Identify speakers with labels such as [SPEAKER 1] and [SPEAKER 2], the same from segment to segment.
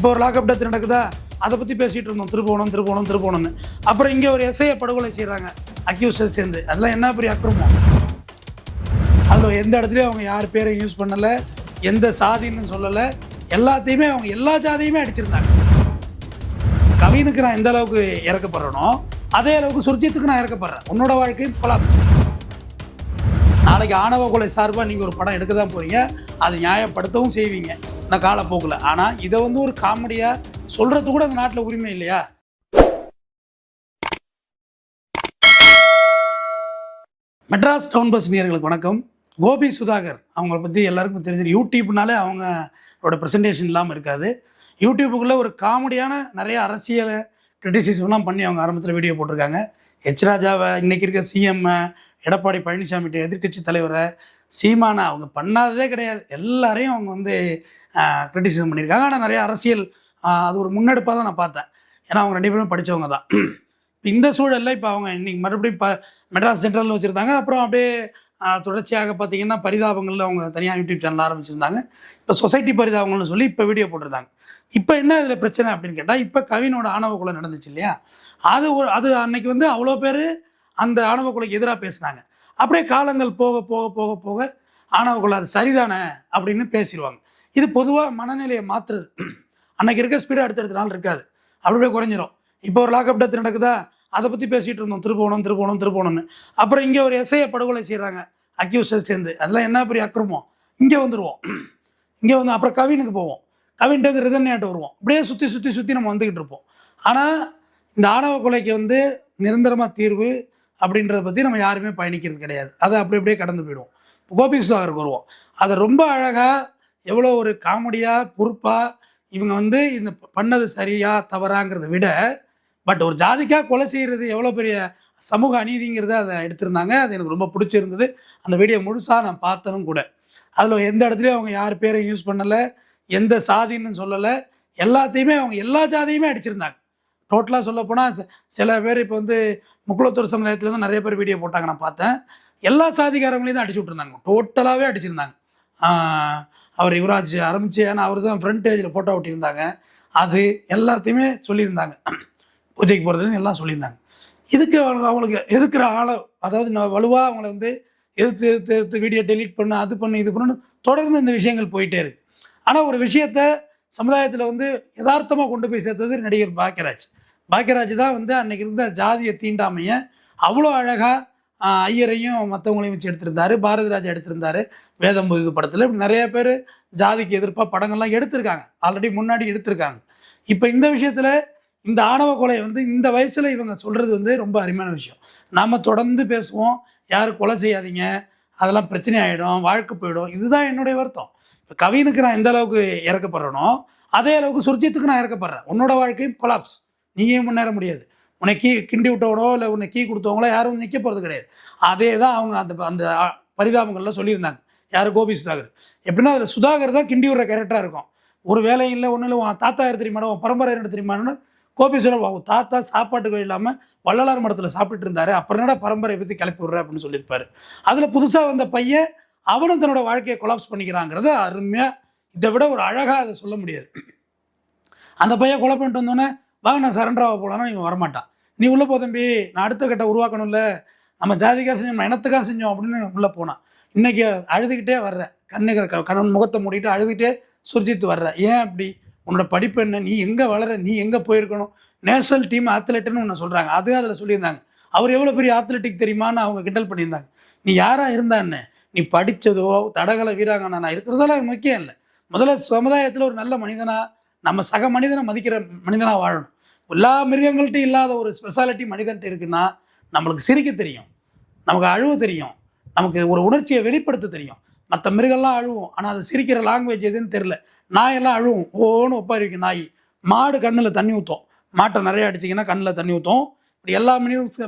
[SPEAKER 1] இப்போ ஒரு lockup death நடக்குதா, அதை பற்றி பேசிகிட்டு இருந்தோம். திருப்போணும்னு. அப்புறம் இங்கே ஒரு எஸ்ஐயை படுகொலை செய்கிறாங்க அக்யூசர்ஸ் சேர்ந்து. அதெல்லாம் என்ன பெரிய அக்கிரமம். அதில் எந்த இடத்துலையும் அவங்க யார் பேரையும் யூஸ் பண்ணலை, எந்த சாதின்னு சொல்லலை, எல்லாத்தையுமே அவங்க எல்லா ஜாதியுமே அடிச்சிருந்தாங்க. கவினுக்கு நான் எந்த அளவுக்கு இறக்கப்படுறேனோ அதே அளவுக்கு சுர்ஜித்துக்கு நான் இறக்கப்படுறேன். உன்னோட வாழ்க்கையும் கொலாப். நாளைக்கு ஆணவ கொலை சார்பாக நீங்கள் ஒரு படம் எடுக்க தான் போகிறீங்க, அது நியாயப்படுத்தவும் செய்வீங்க இந்த காலப்போக்கில். ஆனால் இதை ஒரு காமெடியாக சொல்கிறது கூட அந்த நாட்டில் உரிமை இல்லையா? மெட்ராஸ் டவுன் பஸ் நேயர்களுக்கு வணக்கம். கோபி சுதாகர் அவங்கள பற்றி எல்லாருக்கும் தெரிஞ்சது. யூடியூப்னாலே அவங்களோட ப்ரெசன்டேஷன் இல்லாமல் இருக்காது. யூடியூப்புக்குள்ளே ஒரு காமெடியான நிறைய அரசியல் கிரிட்டிசிசம்லாம் பண்ணி அவங்க ஆரம்பத்தில் வீடியோ போட்டிருக்காங்க. ஹெச் ராஜாவை, இன்றைக்கி இருக்க சிஎம் எடப்பாடி பழனிசாமிகிட்ட, எதிர்க்கட்சி தலைவரை, சீமானை அவங்க பண்ணாததே கிடையாது. எல்லாரையும் அவங்க கிரிட்டிசிசம் பண்ணியிருக்காங்க. ஆனால் நிறைய அரசியல் அது ஒரு முன்னெடுப்பாக தான் நான் பார்த்தேன். ஏன்னா அவங்க ரெண்டு பேரும் படித்தவங்க தான். இந்த சூழலில் இப்போ அவங்க இன்றைக்கி மறுபடியும் மெட்ராஸ் சென்ட்ரல்னு வச்சுருந்தாங்க. அப்புறம் அப்படியே தொடர்ச்சியாக பார்த்திங்கன்னா பரிதாபங்களில் அவங்க தனியாக யூடியூப் சேனல் ஆரம்பிச்சிருந்தாங்க. இப்போ சொசைட்டி பரிதாபங்கள்னு சொல்லி இப்போ வீடியோ போட்டிருந்தாங்க. இப்போ என்ன இதில் பிரச்சனை அப்படின்னு கேட்டால், இப்போ கவினோட ஆணவ கொலை நடந்துச்சு இல்லையா, அது அன்னைக்கு அவ்வளோ பேர் அந்த ஆணவ கொலைக்கு எதிராக பேசினாங்க. அப்படியே காலங்கள் போக போக போக போக ஆணவ கொலை அது சரிதானே அப்படின்னு பேசிடுவாங்க. இது பொதுவாக மனநிலையை மாற்றுறது. அன்னைக்கு இருக்க ஸ்பீடு அடுத்தடுத்த நாள் இருக்காது, அப்படியே குறைஞ்சிரும். இப்போ ஒரு லாக்அப் டெத் நடக்குதா, அதை பற்றி பேசிகிட்டு இருந்தோம். திருப்போணும்னு. அப்புறம் இங்கே ஒரு எஸ்ஐயை படுகொலை செய்கிறாங்க அக்யூசர்ஸ் சேர்ந்து. அதெல்லாம் என்ன பெரிய அக்கிரமம். இங்கே வந்துடுவோம். இங்கே அப்புறம் கவினுக்கு போவோம். கவின்ட்டு ரிதன்யாட்ட வருவோம். அப்படியே சுற்றி நம்ம வந்துக்கிட்டு இருப்போம். ஆனால் இந்த ஆணவ கொலைக்கு நிரந்தரமாக தீர்வு அப்படின்றத பற்றி நம்ம யாருமே பயணிக்கிறது கிடையாது. அதை அப்படியே கடந்து போயிடுவோம். கோபி சுதாகருக்கு வருவோம். அதை ரொம்ப அழகாக, எவ்வளோ ஒரு காமெடியாக, பொறுப்பாக இவங்க இந்த பண்ணது சரியா தவறாங்கிறத விட, பட் ஒரு ஜாதிக்காக கொலை செய்கிறது எவ்வளோ பெரிய சமூக அநீதிங்கிறத அதை எடுத்திருந்தாங்க. அது எனக்கு ரொம்ப பிடிச்சிருந்தது. அந்த வீடியோ முழுசாக நான் பார்த்தனும் கூட. அதில் எந்த இடத்துலையும் அவங்க யார் பேரையும் யூஸ் பண்ணலை, எந்த சாதின்னு சொல்லலை, எல்லாத்தையுமே அவங்க எல்லா ஜாதியுமே அடிச்சிருந்தாங்க. டோட்டலாக சொல்லப்போனால் சில பேர் இப்போ முக்குளத்தூர் சமுதாயத்துலேருந்து நிறைய பேர் வீடியோ போட்டாங்க, நான் பார்த்தேன். எல்லா சாதிக்காரங்களையும் தான் அடிச்சு விட்ருந்தாங்க, டோட்டலாகவே அடிச்சிருந்தாங்க. அவர் யுவராஜ் ஆரம்பிச்சு, ஏன்னா அவர் தான் ஃப்ரண்ட் பேஜில் ஃபோட்டோ ஒட்டியிருந்தாங்க. அது எல்லாத்தையுமே சொல்லியிருந்தாங்க. பூஜைக்கு போகிறதுலேருந்து எல்லாம் சொல்லியிருந்தாங்க. இதுக்கு அவங்களுக்கு எதுக்குற ஆளை, அதாவது நான் வலுவாக அவங்கள எதிர்த்து வீடியோ டெலீட் பண்ணு, அது பண்ணு, இது பண்ணு, தொடர்ந்து இந்த விஷயங்கள் போயிட்டே இருக்குது. ஆனால் ஒரு விஷயத்தை சமுதாயத்தில் யதார்த்தமாக கொண்டு போய் சேர்த்தது நடிகர் பாக்கியராஜ் தான் அன்றைக்கி இருந்த ஜாதியை தீண்டாமையை அவ்வளோ அழகாக ஐயரையும் மற்றவங்களையும் வச்சு எடுத்திருந்தார். பாரதிராஜா எடுத்திருந்தார் வேதம் இது படத்தில். இப்படி நிறைய பேர் ஜாதிக்கு எதிர்ப்பாக படங்கள்லாம் எடுத்திருக்காங்க, ஆல்ரெடி முன்னாடி எடுத்திருக்காங்க. இப்போ இந்த விஷயத்தில் இந்த ஆணவ கொலை இந்த வயசில் இவங்க சொல்கிறது ரொம்ப அருமையான விஷயம். நாம் தொடர்ந்து பேசுவோம், யாரும் கொலை செய்யாதீங்க, அதெல்லாம் பிரச்சனை ஆகிடும், வாழ்க்கை போயிடும். இதுதான் என்னுடைய வருத்தம். இப்போ கவினுக்கு நான் எந்த அளவுக்கு இறக்கப்படுறேனோ அதே அளவுக்கு சுர்ஜித்துக்கு நான் இறக்கப்படுறேன். உன்னோட வாழ்க்கையும் கொலாப்ஸ். நீயும் முன்னேற முடியாது. உன்னை கிண்டி விட்டவனோ இல்லை உன்னை கொடுத்தவங்களோ யாரும் நிற்க போகிறது கிடையாது. அதே தான் அவங்க அந்த பரிதாபங்களில் சொல்லியிருந்தாங்க. யார்? கோபி சுதாகர். எப்படின்னா அதில் சுதாகர் தான் கிண்டி விடுற கேரக்டராக இருக்கும். ஒரு வேலையும் இல்லை, ஒன்றும் இல்லை, உன் தாத்தா யார் தெரியுமா, உன் பரம்பரை என்ன தெரியுமான்னு கோபி சுதாகர், உன் தாத்தா சாப்பாட்டுக்கு இல்லாமல் வள்ளலார் மடத்தில் சாப்பிட்டு இருந்தார், அப்புறம் என்னடா பரம்பரை பற்றி கிளப்பி விட்ற அப்படின்னு சொல்லியிருப்பார். அதில் புதுசாக வந்த பையன் அவனும் தன்னோட வாழ்க்கையை கொலாப்ஸ் பண்ணிக்கிறாங்கிறது அருமையாக, இதை விட ஒரு அழகாக அதை சொல்ல முடியாது. அந்த பையன் கொலை பண்ணிட்டு வந்தோன்னே, வாங்க நான் சரண்டராக போகலான்னா இவன் வரமாட்டான். நீ உள்ளே போ தம்பி, நான் அடுத்த கட்ட உருவாக்கணும்ல, நம்ம ஜாதிக்காக செஞ்சோம், நம்ம இனத்துக்காக செஞ்சோம் அப்படின்னு உள்ளே போனான். இன்றைக்கி அழுதுகிட்டே வர்ற, கண்ணன் முகத்தை மூடிட்டு அழுதுகிட்டே சுர்ஜித் வர்ற. ஏன் அப்படி? உன்னோட படிப்பு என்ன? நீ எங்கே வளர? நீ எங்கே போயிருக்கணும்? நேஷனல் டீம் அத்லெட்டுன்னு ஒன்று சொல்கிறாங்க, அதுவும் அதில் சொல்லியிருந்தாங்க. அவர் எவ்வளோ பெரிய அத்லெட்டிக் தெரியுமான்னு அவங்க கிண்டல் பண்ணியிருந்தாங்க. நீ யாராக இருந்தான்னு, நீ படித்ததோ தடகள வீராங்கனா நான் இருக்கிறதெல்லாம் முக்கியம் இல்லை. முதல்ல சமுதாயத்தில் ஒரு நல்ல மனிதனாக, நம்ம சக மனிதனை மதிக்கிற மனிதனாக வாழணும். எல்லா மிருகங்கள்ட்டையும் இல்லாத ஒரு ஸ்பெஷாலிட்டி மனிதன்ட்டு இருக்குன்னா, நம்மளுக்கு சிரிக்க தெரியும், நமக்கு அழுவ தெரியும், நமக்கு ஒரு உணர்ச்சியை வெளிப்படுத்த தெரியும். மற்ற மிருகம்லாம் அழுவும், ஆனால் அது சிரிக்கிற லாங்குவேஜ் எதுன்னு தெரில. நாயெல்லாம் அழுவும், ஓன்னு ஒப்பாரி வைக்கும் நாய். மாடு கண்ணில் தண்ணி ஊற்றும், மாட்டை நிறைய அடிச்சிங்கன்னா கண்ணில் தண்ணி ஊற்றும். இப்படி எல்லா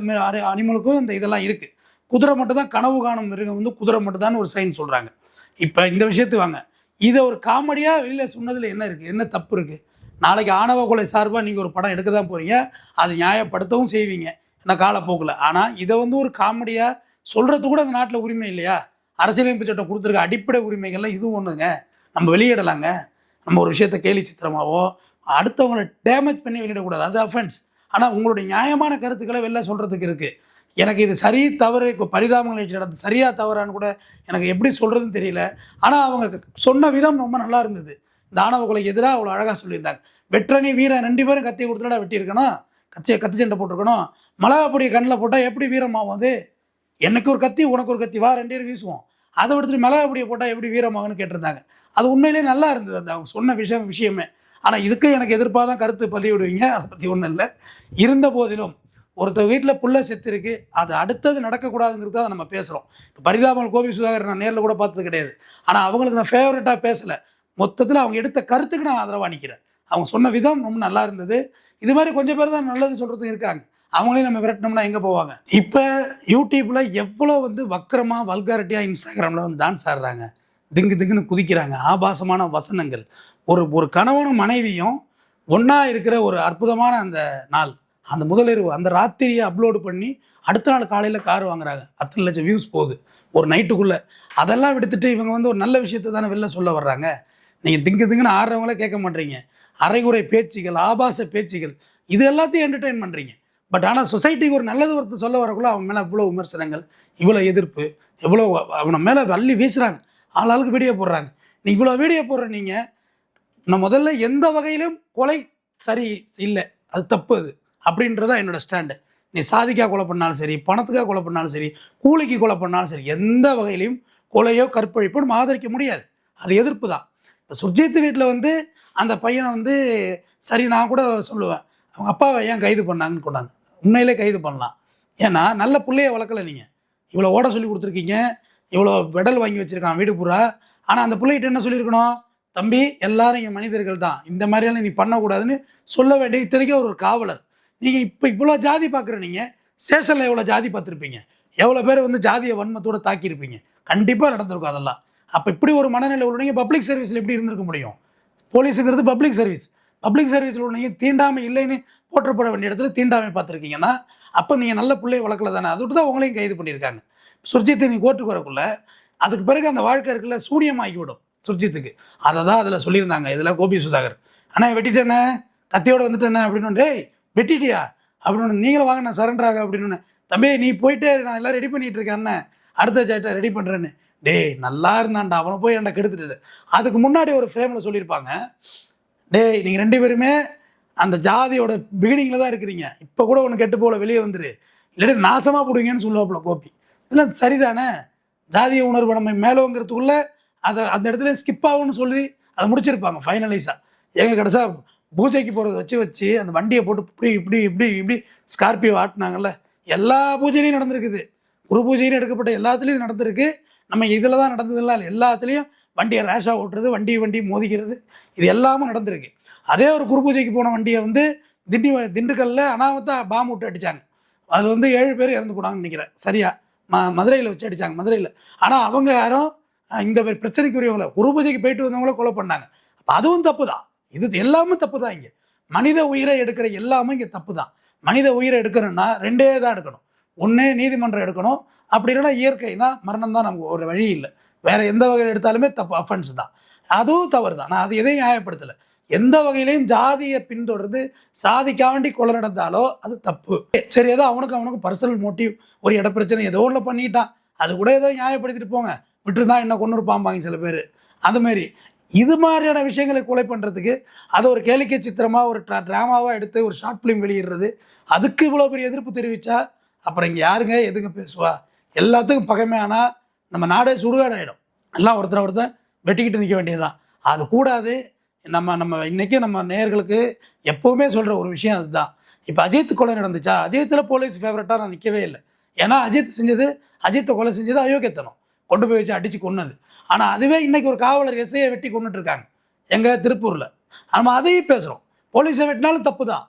[SPEAKER 1] அனிமலுக்கும் இந்த இதெல்லாம் இருக்குது. குதிரை மட்டும் தான் கனவு காணும் மிருகம், குதிரை மட்டும் தான் ஒரு சைன் சொல்கிறாங்க. இப்போ இந்த விஷயத்து வாங்க, இதை ஒரு காமெடியாக வெளியில் சொன்னதில் என்ன இருக்குது, என்ன தப்பு இருக்குது? நாளைக்கு ஆணவ கொலை சார்பாக நீங்கள் ஒரு படம் எடுக்க தான் போகிறீங்க, அது நியாயப்படுத்தவும் செய்வீங்க என்ன காலப்போக்கில். ஆனால் இதை ஒரு காமெடியாக சொல்கிறது கூட அந்த நாட்டில் உரிமை இல்லையா? அரசியலமைப்பு சட்டம் கொடுத்துருக்க அடிப்படை உரிமைகள்லாம் இதுவும் ஒன்றுங்க. நம்ம வெளியிடலாங்க. நம்ம ஒரு விஷயத்தை கேலி சித்திரமாவோ அடுத்தவங்களை டேமேஜ் பண்ணி வெளியிடக்கூடாது, அது அஃபென்ஸ். ஆனால் உங்களுடைய நியாயமான கருத்துக்களை வெளில சொல்கிறதுக்கு இருக்குது. எனக்கு இது சரி தவறு இப்போ பரிதாபங்கள் நடந்து சரியாக தவறான்னு கூட எனக்கு எப்படி சொல்கிறதுன்னு தெரியல. ஆனால் அவங்க சொன்ன விதம் ரொம்ப நல்லா இருந்தது. இந்த ஆணவ கொலைக்கு எதிராக அவ்வளோ அழகாக சொல்லியிருந்தாங்க. வெற்றணி வீரன் 2 பேரும் கத்தி கொடுத்துட்டா வெட்டியிருக்கணும், கத்தி சண்டை போட்டிருக்கணும். மிளகாப்பொடியை கண்ணில் போட்டால் எப்படி வீரமாகும் அது? எனக்கு ஒரு கத்தி உனக்கு ஒரு கத்தி, வா 2 பேரும் வீசுவோம். அதை எடுத்துட்டு மிளகாப்பொடியை போட்டால் எப்படி வீரமாகும்னு கேட்டிருந்தாங்க. அது உண்மையிலேயே நல்லா இருந்தது அந்த அவங்க சொன்ன விஷயமே. ஆனால் இதுக்கு எனக்கு எதிர்ப்பாக தான் கருத்து பதிவிடுவீங்க, அதை பற்றி ஒன்றும் இல்லை. இருந்த போதிலும் ஒருத்தர் வீட்டில் புள்ள செத்து இருக்கு, அது அடுத்தது நடக்கக்கூடாதுங்கிறது தான் நம்ம பேசுகிறோம். இப்போ பரிதாபங்கள் கோபி சுதாகர் நான் நேரில் கூட பார்த்தது கிடையாது. ஆனால் அவங்களுக்கு நான் ஃபேவரட்டாக பேசலை. மொத்தத்தில் அவங்க எடுத்த கருத்துக்கு நான் ஆதரவாக நிற்கிறேன். அவங்க சொன்ன விதம் ரொம்ப நல்லா இருந்தது. இது மாதிரி கொஞ்சம் பேர் தான் நல்லது சொல்கிறதுக்கு இருக்காங்க. அவங்களையும் நம்ம விரட்டினோம்னா எங்கே போவாங்க? இப்போ யூடியூப்பில் எவ்வளோ வக்கரமாக வல்காரிட்டியாக இன்ஸ்டாகிராமில் டான்ஸ் ஆடுறாங்க, திங்குன்னு குதிக்கிறாங்க, ஆபாசமான வசனங்கள். ஒரு கணவனும் மனைவியும் ஒன்றா இருக்கிற ஒரு அற்புதமான அந்த நாள், அந்த முதலிரவு, அந்த ராத்திரியை அப்லோடு பண்ணி அடுத்த நாள் காலையில் கார் வாங்குறாங்க. 10 லட்சம் வியூஸ் போகுது ஒரு நைட்டுக்குள்ளே. அதெல்லாம் விடுத்துட்டு இவங்க ஒரு நல்ல விஷயத்தை தானே வெளில சொல்ல வர்றாங்க. நீங்கள் திங்குன்னு ஆடுறவங்களே கேட்க மாட்டீங்க. அரைகுறை பேச்சுகள், ஆபாச பேச்சுகள், இது எல்லாத்தையும் என்டர்டெயின் பண்ணுறீங்க. பட் ஆனால் சொசைட்டிக்கு ஒரு நல்லது ஒருத்தர் சொல்ல வரக்குள்ள அவன் மேலே இவ்வளோ விமர்சனங்கள், இவ்வளோ எதிர்ப்பு, எவ்வளோ அவனை மேலே வள்ளி வீசுகிறாங்க, ஆளாளுக்கு வீடியோ போடுறாங்க. நீ இவ்வளோ வீடியோ போடுற நீங்கள், நான் முதல்ல எந்த வகையிலும் கொலை சரி இல்லை, அது தப்பு, அது அப்படின்றதான் என்னோடய ஸ்டாண்டு. நீ சாதிக்காக கொலை பண்ணாலும் சரி, பணத்துக்காக கொலை பண்ணாலும் சரி, கூலிக்கு கொலை பண்ணாலும் சரி, எந்த வகையிலையும் கொலையோ கற்பழிப்போ நம்ம ஆதரிக்க முடியாது. அது எதிர்ப்பு தான். இப்போ சுர்ஜித் வீட்டில் அந்த பையனை சரி, நான் கூட சொல்லுவேன், அவங்க அப்பாவை ஏன் கைது பண்ணாங்கன்னு கொண்டாங்க. உண்மையிலே கைது பண்ணலாம். ஏன்னா நல்ல பிள்ளையை வளர்க்கலை நீங்கள். இவ்வளோ ஓட சொல்லி கொடுத்துருக்கீங்க, இவ்வளோ பெடல் வாங்கி வச்சுருக்கான் வீடு பூரா. ஆனால் அந்த பிள்ளைகிட்ட என்ன சொல்லியிருக்கணும்? தம்பி, எல்லாரும் இங்கே மனிதர்கள் தான், இந்த மாதிரியெல்லாம் நீ பண்ணக்கூடாதுன்னு சொல்ல வேண்டிய. இத்தனைக்கும் ஒரு காவலர். நீங்கள் இப்போ இவ்வளோ ஜாதி பார்க்குற நீங்கள் ஸ்டேஷனில் எவ்வளோ ஜாதி பார்த்துருப்பீங்க, எவ்வளோ பேர் ஜாதியை வன்மத்தோடு தாக்கியிருப்பீங்க. கண்டிப்பாக நடந்திருக்கும் அதெல்லாம். அப்போ இப்படி ஒரு மனநிலை உள்ளவங்க பப்ளிக் சர்வீஸில் எப்படி இருந்திருக்க முடியும்? போலீஸுங்கிறது பப்ளிக் சர்வீஸ். பப்ளிக் சர்வீஸில் உள்ளவங்க தீண்டாமை இல்லைன்னு போற்றப்பட வேண்டிய இடத்துல தீண்டாமை பார்த்துருக்கீங்கன்னா அப்போ நீங்கள் நல்ல பிள்ளையை வளர்க்கல தானே. அதை விட்டு தான் உங்களையும் கைது பண்ணியிருக்காங்க. சுர்ஜித்தை நீ கோர்ட்டுக்கு வரக்குள்ள அதுக்கு பிறகு அந்த வாழ்க்கை இருக்குல்ல சூனியமாகி விடும் சுர்ஜித்துக்கு. அதை தான் அதில் சொல்லியிருந்தாங்க. இதில் கோபி சுதாகர், அண்ணா வெட்டிட்டேண்ணே, கத்தியோடு வந்துட்டேண்ணே அப்படின்னு. டேய் வெட்டிட்டியா அப்படின்னு, நீங்களும் வாங்க நான் சரண்டர் ஆக அப்படின்னு. தம்பி நீ போயிட்டு, நான் எல்லாம் ரெடி பண்ணிகிட்டு இருக்கேன் அண்ணன், அடுத்த சேட்டை ரெடி பண்ணுறேன்னு. டேய் நல்லா இருந்தான்டா, அவனை போய் என்கிட்ட கெடுத்துட்டு. அதுக்கு முன்னாடி ஒரு ஃப்ரேமில் சொல்லியிருப்பாங்க, டேய் நீங்கள் 2 பேருமே அந்த ஜாதியோட பிகினிங்கில் தான் இருக்கிறீங்க, இப்போ கூட ஒன்று கெட்டு போல வெளியே வந்துரு, இல்லாட்டி நாசமாக போடுவீங்கன்னு சொல்லுவாப்புல கோபி. இதெல்லாம் சரிதானே? ஜாதிய உணர்வு நம்ம மேலோங்கிறதுக்குள்ளே அதை அந்த இடத்துல ஸ்கிப் ஆகும்னு சொல்லி அதை முடிச்சிருப்பாங்க ஃபைனலைஸாக. எங்கள் கடைசியாக பூஜைக்கு போகிறத வச்சு அந்த வண்டியை போட்டு இப்படி இப்படி இப்படி இப்படி ஸ்கார்பியோ ஆட்டினாங்கல்ல, எல்லா பூஜையிலையும் நடந்திருக்குது. குரு பூஜையிலும் எடுக்கப்பட்ட எல்லாத்துலேயும் நடந்திருக்கு. நம்ம இதில் தான் நடந்ததில்ல, எல்லாத்துலேயும் வண்டியை ரேஷாக ஓட்டுறது, வண்டி மோதிக்கிறது, இது எல்லாமே நடந்திருக்கு. அதே ஒரு குரு பூஜைக்கு போன வண்டியை திண்டுக்கல்லில் அனாமத்தாக பாம்பு விட்டு அடித்தாங்க. அதில் 7 பேர் இறந்து போனாங்கன்னு நினைக்கிறேன். சரியா மதுரையில் வச்சு அடித்தாங்க, மதுரையில். ஆனால் அவங்க யாரும் இந்த பிரச்சனைக்குரியவங்கள குரு பூஜைக்கு போயிட்டு வந்தவங்கள கொலை பண்ணாங்க. அப்போ அதுவும் தப்பு தான். இது எல்லாமே தப்பு தான். இங்கே மனித உயிரை எடுக்கிற எல்லாமே இங்கே தப்பு தான். மனித உயிரை எடுக்கணும்னா 2 தான் எடுக்கணும். ஒன்று நீதிமன்றம் எடுக்கணும், அப்படி இல்லைன்னா இயற்கைனா மரணம் தான். நமக்கு ஒரு வழி இல்லை. வேறு எந்த வகையில் எடுத்தாலுமே தப்பு, அஃபென்ஸ் தான். அதுவும் தவறு தான். நான் அது எதையும் நியாயப்படுத்தலை. எந்த வகையிலையும் ஜாதியை பின்தொடர்ந்து சாதிக்காண்டி கொலை நடந்தாலோ அது தப்பு. சரி, ஏதோ அவனுக்கு பர்சனல் மோட்டிவ், ஒரு இட பிரச்சனை ஏதோ ஒன்று பண்ணிட்டான், அது கூட ஏதோ நியாயப்படுத்திட்டு போங்க, விட்டுருந்தான் என்ன கொண்டு இருப்பாம்பாங்க சில பேர். அதுமாரி இது மாதிரியான விஷயங்களை கொலை பண்ணுறதுக்கு அதை ஒரு கேளிக்கை சித்திரமாக ஒரு ட்ராமாவாக எடுத்து ஒரு ஷார்ட் ஃபிலிம் வெளியிடுறது, அதுக்கு இவ்வளோ பெரிய எதிர்ப்பு தெரிவித்தா அப்புறம் இங்கே யாருங்க எதுங்க பேசுவா? எல்லாத்துக்கும் பகைமையானால் நம்ம நாடே சுடுகாடாயிடும். எல்லாம் ஒருத்தர் வெட்டிக்கிட்டு நிற்க வேண்டியதுதான். அது கூடாது. நம்ம இன்றைக்கி நம்ம நேயர்களுக்கு எப்போவுமே சொல்கிற ஒரு விஷயம் அதுதான். இப்போ அஜித் கொலை நடந்துச்சா, அஜித்தில் போலீஸ் ஃபேவரட்டாக நான் நிற்கவே இல்லை. ஏன்னா அஜித்தை கொலை செஞ்சது அயோக்கியத்தனம், கொண்டு போய் வச்சு அடித்து கொன்னது. ஆனால் அதுவே இன்றைக்கி ஒரு காவலர் எஸ்ஐயை வெட்டி கொண்டுட்ருக்காங்க எங்கள் திருப்பூரில். நம்ம அதையும் பேசுகிறோம். போலீஸை வெட்டினாலும் தப்பு தான்.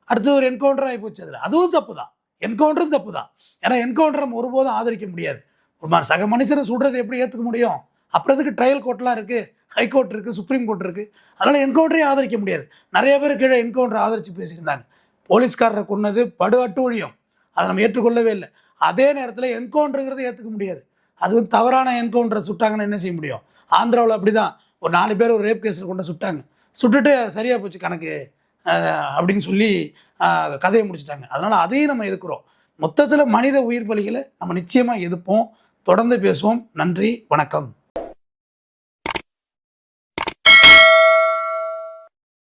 [SPEAKER 1] அடுத்தது ஒரு என்கவுண்டர் ஆகி போச்சு, அதில் அதுவும் தப்பு தான். என்கவுண்டரும் தப்பு தான். ஏன்னா என்கவுண்டரை நம்ம ஒருபோதும் ஆதரிக்க முடியாது. ஒரு சக மனுஷனை சுடுறது எப்படி ஏற்றுக்க முடியும்? அப்புறத்துக்கு ட்ரையல் கோர்ட்லாம் இருக்குது, ஹைகோர்ட் இருக்குது, சுப்ரீம் கோர்ட் இருக்குது. அதனால் என்கவுண்டரையும் ஆதரிக்க முடியாது. நிறைய பேர் கீழே என்கவுண்டரை ஆதரித்து பேசியிருந்தாங்க. போலீஸ்காரரை கொன்னது படு அட்டூழியம், அதை நம்ம ஏற்றுக்கொள்ளவே இல்லை. அதே நேரத்தில் என்கவுண்டருங்கிறத ஏற்றுக்க முடியாது. அது தவறான என்கவுண்டரை சுட்டாங்கன்னு என்ன செய்ய முடியும்? ஆந்திராவில் அப்படி தான் ஒரு 4 பேர் ஒரு ரேப் கேஸில் கொண்டு சுட்டாங்க. சுட்டுட்டு சரியாக போச்சு கணக்கு அப்படின்னு சொல்லி கதையை முடிச்சுட்டாங்க. அதனால் அதையும் நம்ம எதிர்க்கிறோம். மொத்தத்தில் மனித உயிர் பலிகளை நம்ம நிச்சயமாக எதிர்ப்போம். தொடர்ந்து பேசுவோம். நன்றி, வணக்கம்.